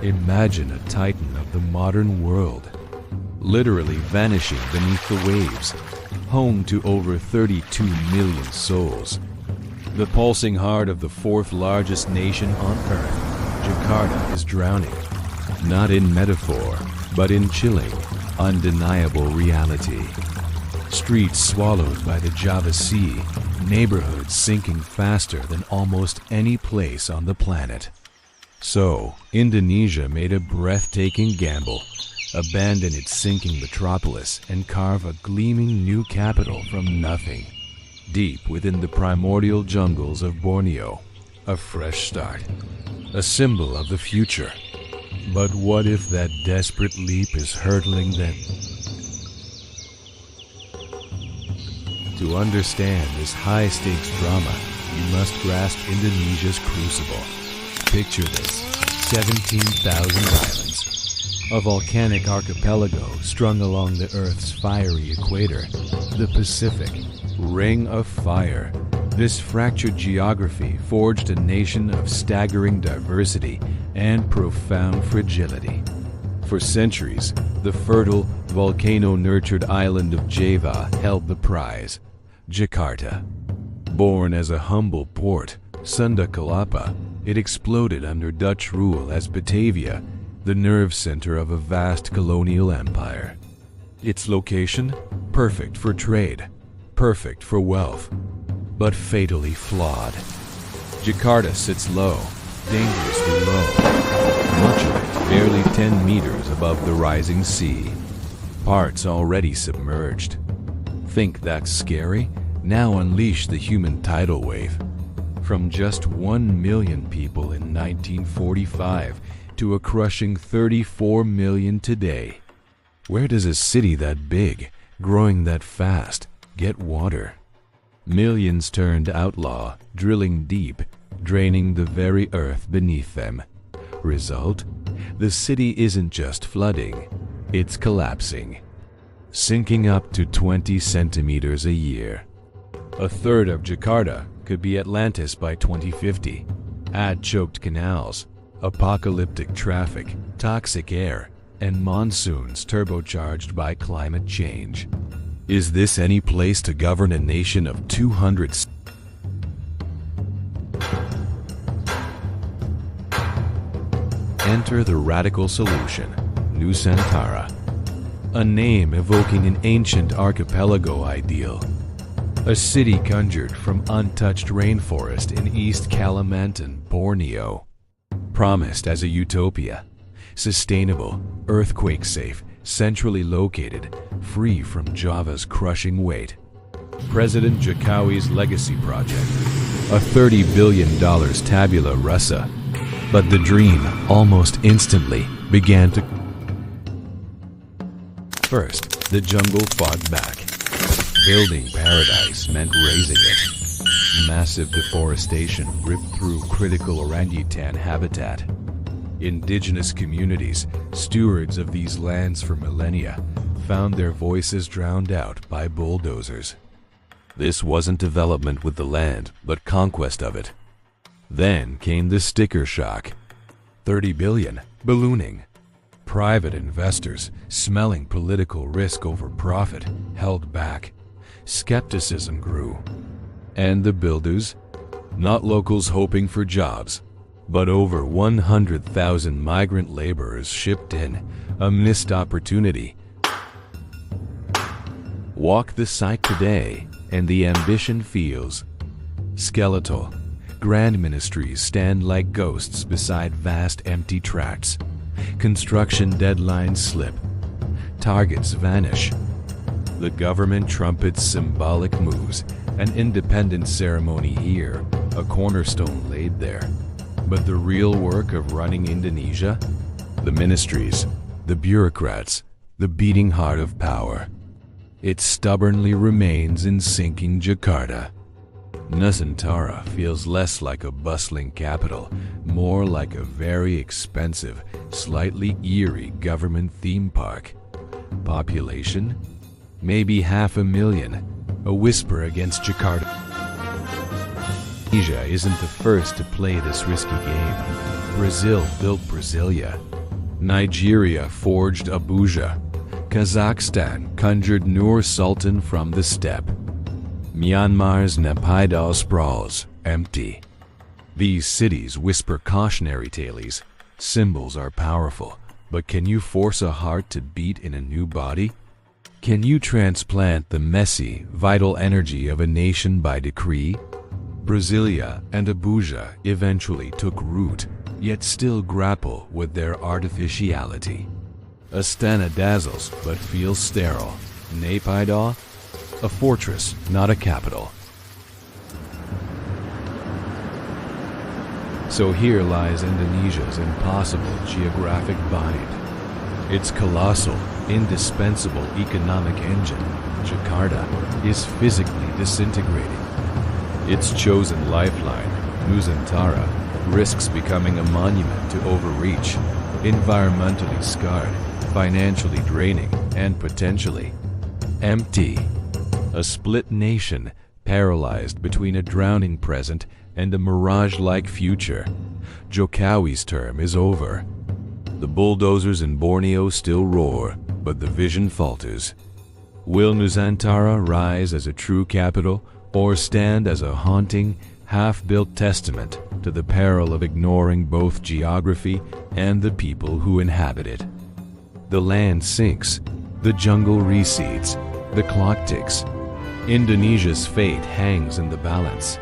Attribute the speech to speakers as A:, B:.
A: Imagine a titan of the modern world, literally vanishing beneath the waves, home to over 32 million souls. The pulsing heart of the fourth largest nation on Earth, Jakarta is drowning, not in metaphor, but in chilling, undeniable reality. Streets swallowed by the Java Sea, neighborhoods sinking faster than almost any place on the planet. So, Indonesia made a breathtaking gamble, abandon its sinking metropolis and carve a gleaming new capital from nothing. Deep within the primordial jungles of Borneo, a fresh start, a symbol of the future. But what if that desperate leap is hurtling them? To understand this high-stakes drama, you must grasp Indonesia's crucible. Picture this, 17,000 islands, a volcanic archipelago strung along the Earth's fiery equator, the Pacific Ring of Fire. This fractured geography forged a nation of staggering diversity and profound fragility. For centuries, the fertile, volcano-nurtured island of Java held the prize. Jakarta. Born as a humble port, Sunda Kelapa, it exploded under Dutch rule as Batavia, the nerve center of a vast colonial empire. Its location? Perfect for trade, perfect for wealth, but fatally flawed. Jakarta sits low, dangerously low, much of it barely 10 meters above the rising sea. Parts already submerged. Think that's scary? Now unleash the human tidal wave. From just 1 million people in 1945 to a crushing 34 million today. Where does a city that big, growing that fast, get water? Millions turned outlaw, drilling deep, draining the very earth beneath them. Result? The city isn't just flooding, it's collapsing. Sinking up to 20 centimeters a year. A third of Jakarta could be Atlantis by 2050. Add choked canals, apocalyptic traffic, toxic air, and monsoons turbocharged by climate change. Is this any place to govern a nation of 200? Enter the radical solution, Nusantara. A name evoking an ancient archipelago ideal. A city conjured from untouched rainforest in East Kalimantan, Borneo. Promised as a utopia. Sustainable, earthquake-safe, centrally located, free from Java's crushing weight. President Jokowi's legacy project. A $30 billion tabula rasa. But the dream, almost instantly, began to... First, the jungle fought back. Building paradise meant razing it. Massive deforestation ripped through critical orangutan habitat. Indigenous communities, stewards of these lands for millennia, found their voices drowned out by bulldozers. This wasn't development with the land, but conquest of it. Then came the sticker shock. 30 billion, ballooning. Private investors, smelling political risk over profit, held back. Skepticism grew. And the builders? Not locals hoping for jobs, but over 100,000 migrant laborers shipped in, a missed opportunity. Walk the site today, and the ambition feels skeletal. Grand ministries stand like ghosts beside vast empty tracts. Construction deadlines slip. Targets vanish. The government trumpets symbolic moves, an independence ceremony here, a cornerstone laid there. But the real work of running Indonesia? The ministries, the bureaucrats, the beating heart of power. It stubbornly remains in sinking Jakarta. Nusantara feels less like a bustling capital, more like a very expensive, slightly eerie government theme park. Population? Maybe 500,000, a whisper against Jakarta. Indonesia isn't the first to play this risky game. Brazil built Brasilia, Nigeria forged Abuja. Kazakhstan conjured Nur Sultan from the steppe. Myanmar's Naypyidaw sprawls, empty. These cities whisper cautionary tales. Symbols are powerful, but can you force a heart to beat in a new body? Can you transplant the messy, vital energy of a nation by decree? Brasilia and Abuja eventually took root, yet still grapple with their artificiality. Astana dazzles but feels sterile. Naypyidaw? A fortress, not a capital. So here lies Indonesia's impossible geographic bind. Its colossal, indispensable economic engine, Jakarta, is physically disintegrating. Its chosen lifeline, Nusantara, risks becoming a monument to overreach, environmentally scarred, financially draining, and potentially empty. A split nation, paralyzed between a drowning present and a mirage-like future. Jokowi's term is over. The bulldozers in Borneo still roar, but the vision falters. Will Nusantara rise as a true capital, or stand as a haunting, half-built testament to the peril of ignoring both geography and the people who inhabit it? The land sinks, the jungle recedes, the clock ticks. Indonesia's fate hangs in the balance.